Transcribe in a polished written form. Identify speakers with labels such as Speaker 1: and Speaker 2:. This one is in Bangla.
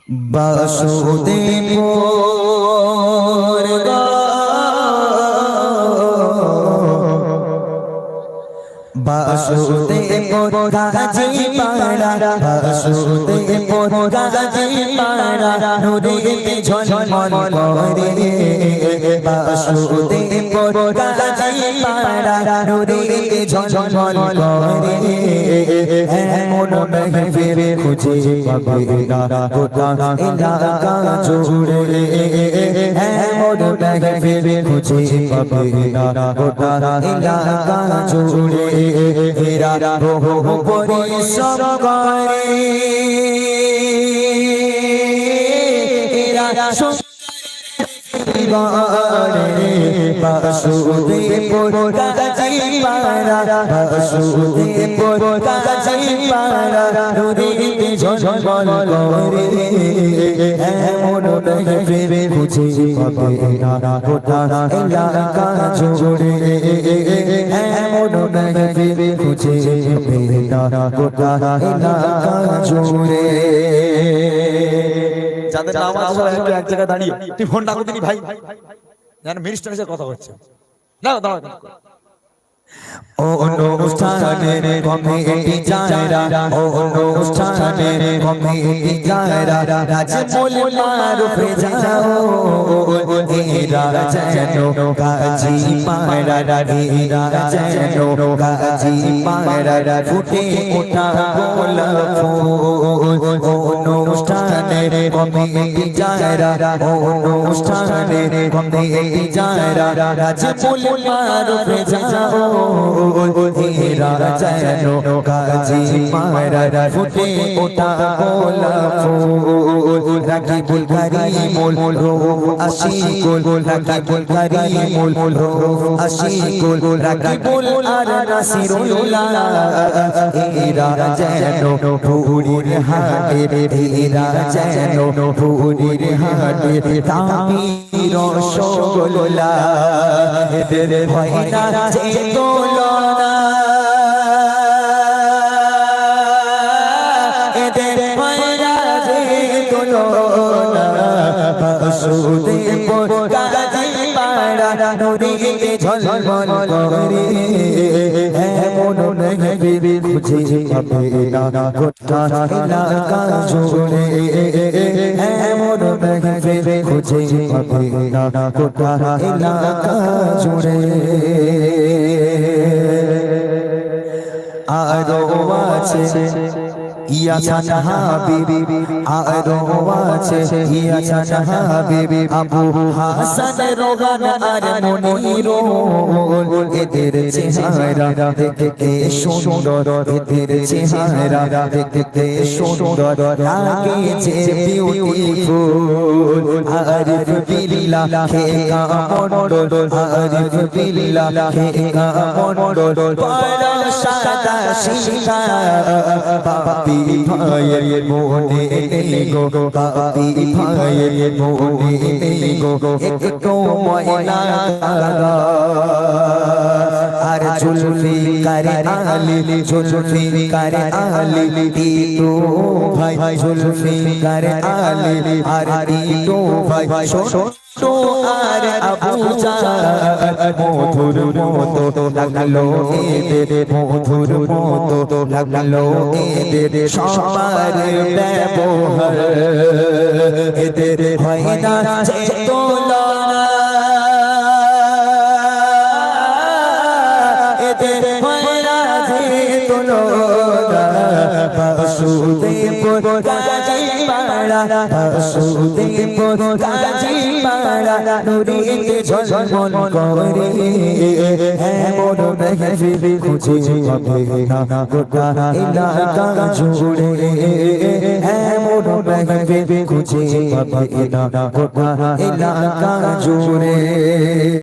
Speaker 1: বাসুদেবপুর বাসুদেবপুর গাজী পাড়া বাসুদেবপুর গাজী পাড়া নুরিতে ঝলমল করে বাসুদেবপুর গাজী পাড়া নুরিতে ঝলমল করে এমন মেহফিল খুঁজে পাবে না গোটা এলাকা জুড়ে এমন মেহফিল খুঁজে পাবে না গোটা এলাকা জুড়ে এরা বহু পরিশ্রম করে এরা বাসুদেবপুর গাজী পাড়া বাসুদেবপুর গাজী পাড়া নুরিতে ঝলমল করে এমন মেহফিল খুঁজে পাবে না গোটা এলাকা জুড়ে এমন মেহফিল খুঁজে পাবে না গোটা এলাকা জুড়ে। যাদের নাম আছে একটু এক জায়গায় দাঁড়িয়ে তুই ফোন ডাকো দিনি ভাই জানো মিনিস্টারের সাথে কথা হচ্ছে দাও দাও ও অনুষ্ঠানের কমিটি যারা ও অনুষ্ঠানের কমিটি যারা রাজমল মারুফে যাও এরা যেন গাজী পাড়া এরা যেন গাজী পাড়া ফুটে ওঠা গোলাপ ফুল অনুষ্ঠানের কমিটি যারা ও অনুষ্ঠানের কমিটি যারা রাজমল মারুফে যাও এরা যেন গাজী পাড়া ফুটে ওঠা গোলাপ ফুল রাকিবুল কারীমুল আশিকুল রাকিবুল কারীমুল আশিকুল রাকিবুল আর নাসিরুল্লাহ এরা যেন ফুরির হাটে এরা যেন ফুরির হাটে তামির রসগোল্লা এদের হয় না যে তুলনা এদের হয় না যে তুলনা বাসুদেবপুর গাজী পাড়া নুরিতে ঝলমল করে এমন মেহফিল খুঁজে পাবে না গোটা এলাকা জুড়ে এমন মেহফিল খুঁজে পাবে না গোটা এলাকা জুড়ে। আরো আছে ইয়া জানা হাবিবি আরো আছে ইয়া জানা হাবিবি আবু হাসান রোগান আর মনিরুল এদের চেহারা দেখতে সুন্দর এদের চেহারা দেখতে সুন্দর লাগে যে বিউটিফুল আরিফ বিল্লাহ কে কামড় আরিফ বিল্লাহ কে কামড় বড় সাদা শিখা বাপি ভাইয়ের মনে গো বাপি ভাইয়ের মনে গো একটু ময়না আর জুলফি করে আলী জুলফি করে আলী টিটু ভাই জুলফি করে আলী আর টিটু ভাই তো আর আবু জাল মধুর মতো লাগলো এদের মধুর মতো লাগলো এদের সবার ব্যবহার এদের হয় না যে তুলনা এদের হয় না যে তুলনা বাসুদেবপুর গাজী পাড়া বাসুদেবপুর গাজী পাড়া নুরিতে ঝলমল করে এমন মেহফিল খুঁজে পাবে না গোটা এলাকা জুড়ে এমন মেহফিল খুঁজে পাবে না গোটা এলাকা জুড়ে।